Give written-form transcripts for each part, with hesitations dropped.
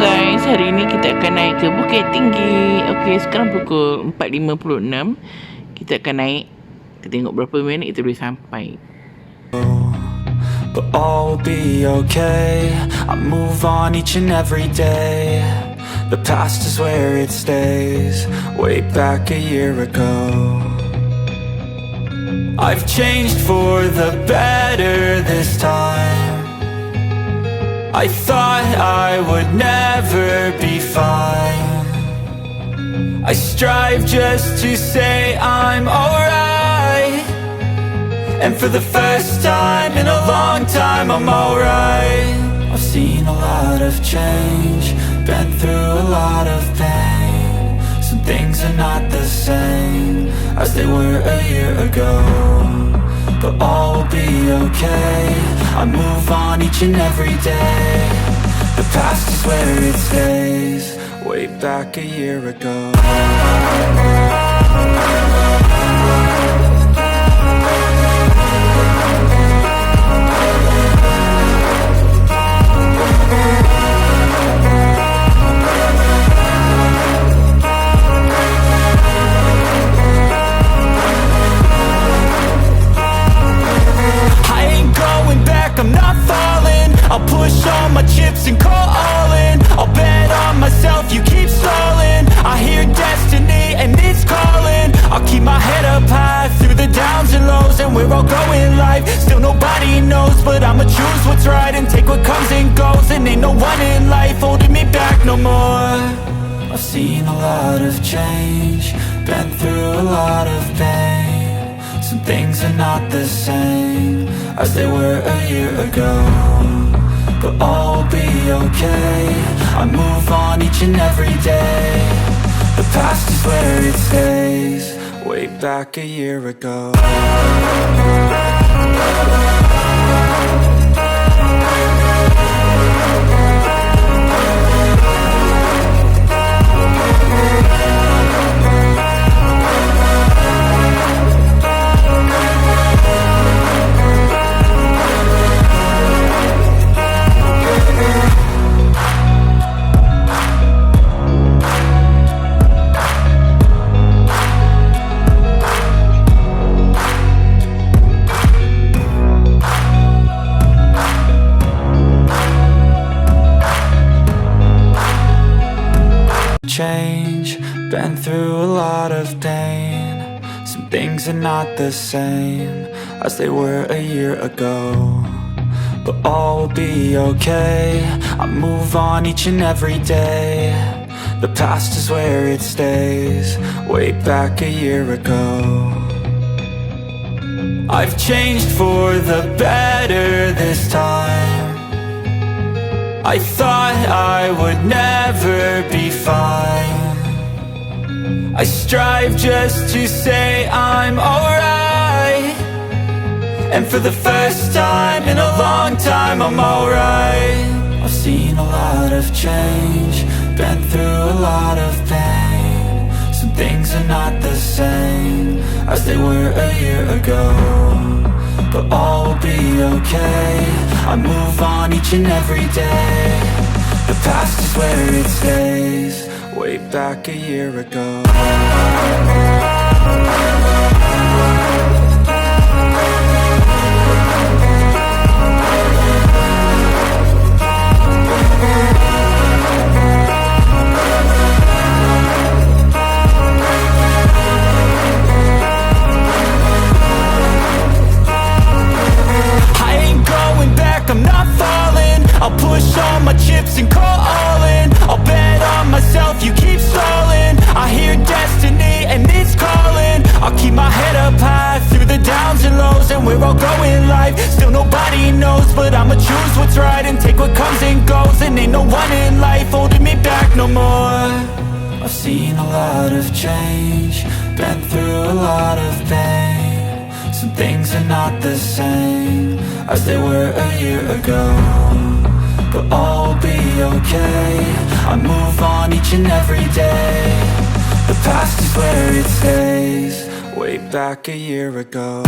guys, hari ni kita akan naik ke Bukit Tinggi. Okey, sekarang pukul 4.56. Kita akan naik. Kita tengok berapa minit kita boleh sampai. But all will be okay. I move on each and every day. The past is where it stays. Way back a year ago, I've changed for the better this time. I thought I would never be fine. I strive just to say I'm alright, and for the first time in a long time I'm alright. I've seen a lot of change, been through a lot of pain. Some things are not the same as they were a year ago, but all will be okay. I move on each and every day. The past is where it stays. Way back a year ago. I'm not falling. I'll push all my chips and call all in. I'll bet on myself, you keep stalling. I hear destiny and it's calling. I'll keep my head up high through the downs and lows, and we're all going life. Still nobody knows, but I'ma choose what's right and take what comes and goes. And ain't no one in life holding me back no more. I've seen a lot of change, been through a lot of pain. Some things are not the same as they were a year ago, but all will be okay. I move on each and every day. The past is where it stays. Way back a year ago. Change, been through a lot of pain. Some things are not the same as they were a year ago, but all will be okay. I move on each and every day. The past is where it stays. Way back a year ago, I've changed for the better this time. I thought I would never be fine. I strive just to say I'm alright, and for the first time in a long time I'm alright. I've seen a lot of change, been through a lot of pain. Some things are not the same as they were a year ago, but all will be okay. I move on each and every day. The past is where it stays. Way back a year ago. I'm not falling. I'll push all my chips and call all in. I'll bet on myself, you keep stalling. I hear destiny and it's calling. I'll keep my head up high through the downs and lows, and we're all going life. Still nobody knows, but I'ma choose what's right and take what comes and goes. And ain't no one in life holding me back no more. I've seen a lot of change, been through a lot of pain. Some things are not the same as they were a year ago, but all will be okay. I move on each and every day. The past is where it stays. Way back a year ago.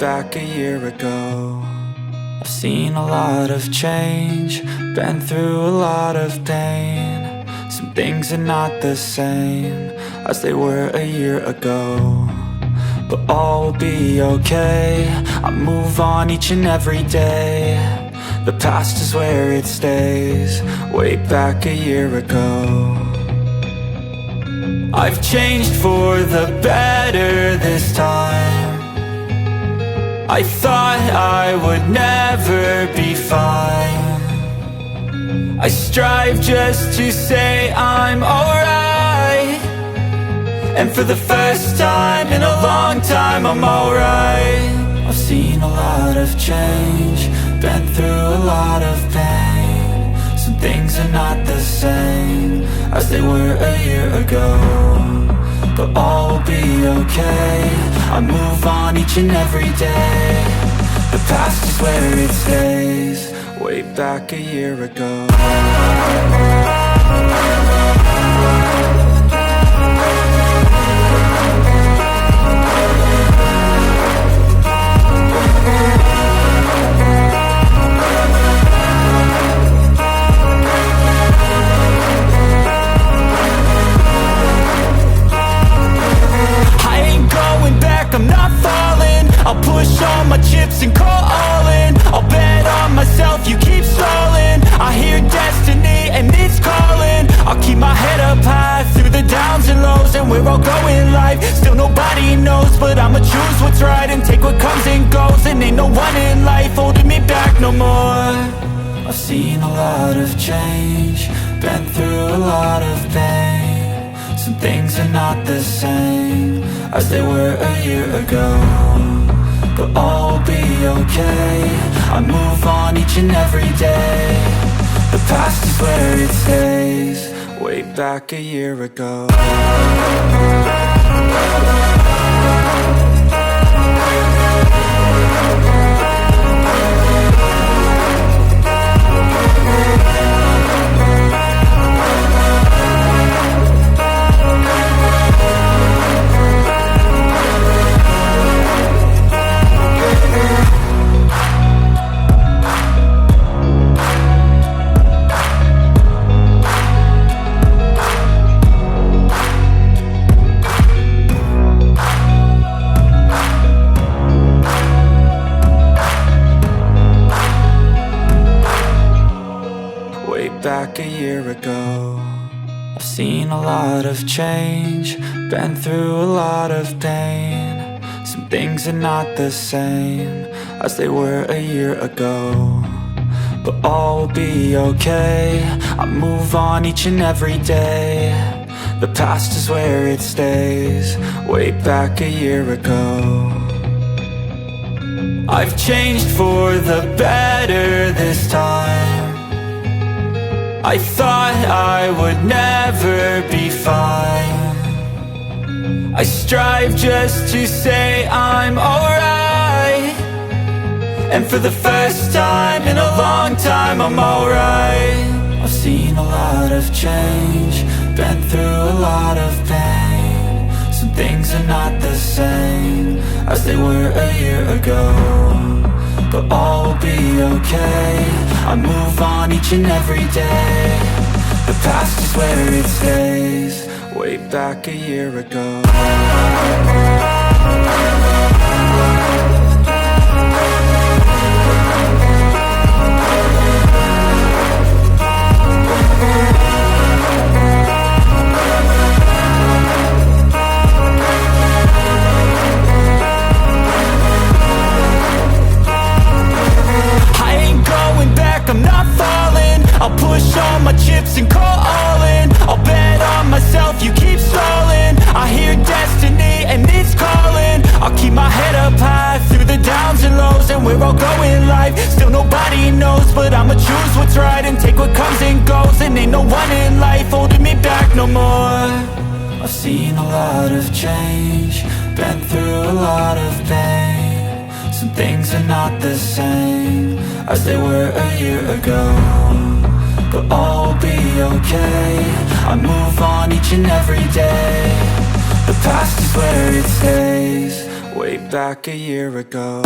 back a year ago. I've seen a lot of change, been through a lot of pain. Some things are not the same as they were a year ago, but all will be okay. I move on each and every day. The past is where it stays, way back a year ago. I've changed for the better this time. I thought I would never be fine. I strive just to say I'm alright, and for the first time in a long time I'm alright. I've seen a lot of change, been through a lot of pain. Some things are not the same as they were a year ago, but all will be okay. I move on each and every day. The past is where it stays, way back a year ago. I'm not falling, I'll push all my chips and call all in. I'll bet on myself, you keep stalling. I hear destiny and it's calling. I'll keep my head up high through the downs and lows, and we're all going live. Still nobody knows, but I'ma choose what's right and take what comes and goes. And ain't no one in life holding me back no more. I've seen a lot of change, been through a lot of pain. Some things are not the same as they were a year ago, but all will be okay. I move on each and every day. The past is where it stays, way back a year ago. Back a year ago, I've seen a lot of change, been through a lot of pain. Some things are not the same as they were a year ago, but all will be okay. I move on each and every day. The past is where it stays, way back a year ago. I've changed for the better this time. I thought I would never be fine. I strive just to say I'm alright, and for the first time in a long time I'm alright. I've seen a lot of change, been through a lot of pain. Some things are not the same as they were a year ago, but all will be okay. I move on each and every day. The past is where it stays, way back a year ago. I'm not falling, I'll push all my chips and call all in. I'll bet on myself, you keep stalling. I hear destiny and it's calling. I'll keep my head up high through the downs and lows, and we're all going live. Still nobody knows, but I'ma choose what's right and take what comes and goes. And ain't no one in life holding me back no more. I've seen a lot of change, been through a lot of pain. Some things are not the same as they were a year ago, but all will be okay. I move on each and every day. The past is where it stays, way back a year ago.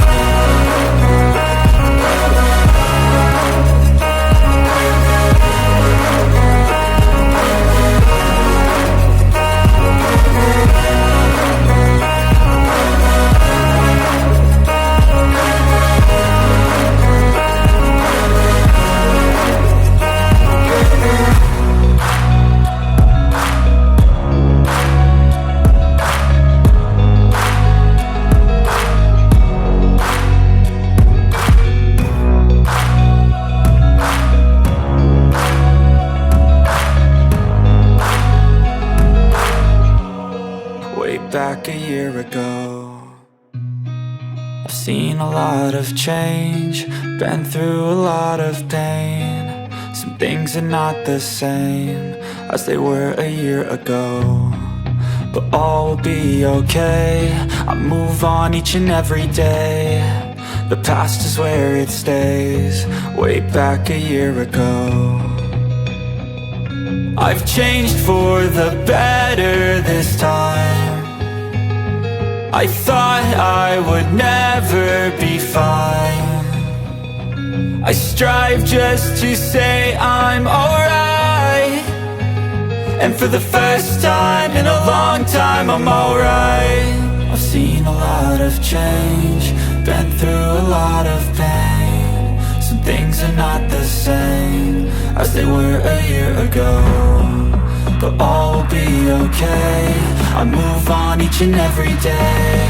Back a year ago. I've seen a lot of change, been through a lot of pain. Some things are not the same as they were a year ago, but all will be okay. I move on each and every day. The past is where it stays, way back a year ago. I've changed for the better this time. I thought I would never be fine. I strive just to say I'm alright, and for the first time in a long time I'm alright. I've seen a lot of change, been through a lot of pain. Some things are not the same as they were a year ago, but all will be okay. I move on each and every day.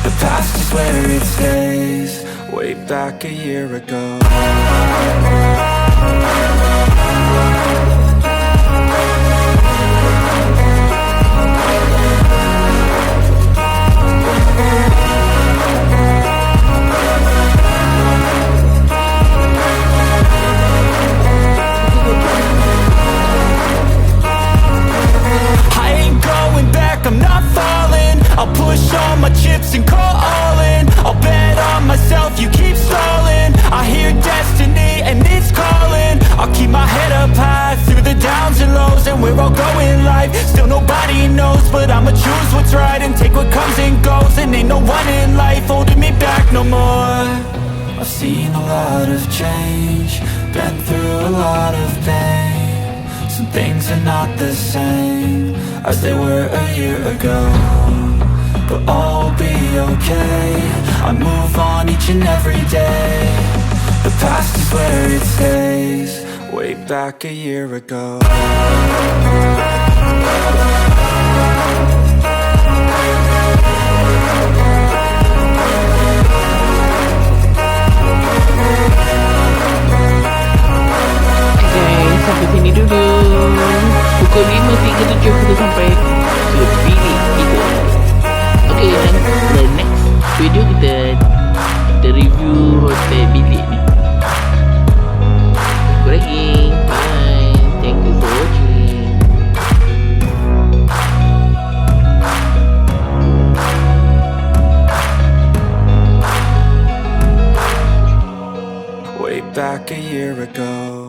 The past is where it stays, way back a year ago. I'm not falling, I'll push all my chips and call all in. I'll bet on myself, you keep stalling. I hear destiny and it's calling. I'll keep my head up high through the downs and lows, and we're all going live. Still nobody knows, but I'ma choose what's right and take what comes and goes. And ain't no one in life holding me back no more. I've seen a lot of change, been through a lot of pain. Some things are not the same as they were a year ago, but all will be okay. I move on each and every day. The past is where it stays, way back a year ago. Sampai sini dulu. Pukul 5.37 kita sampai ke bilik kita. Okay, the next video kita review hotel bilik ni. Jumpa lagi. Bye. Thank you for watching. Way back a year ago.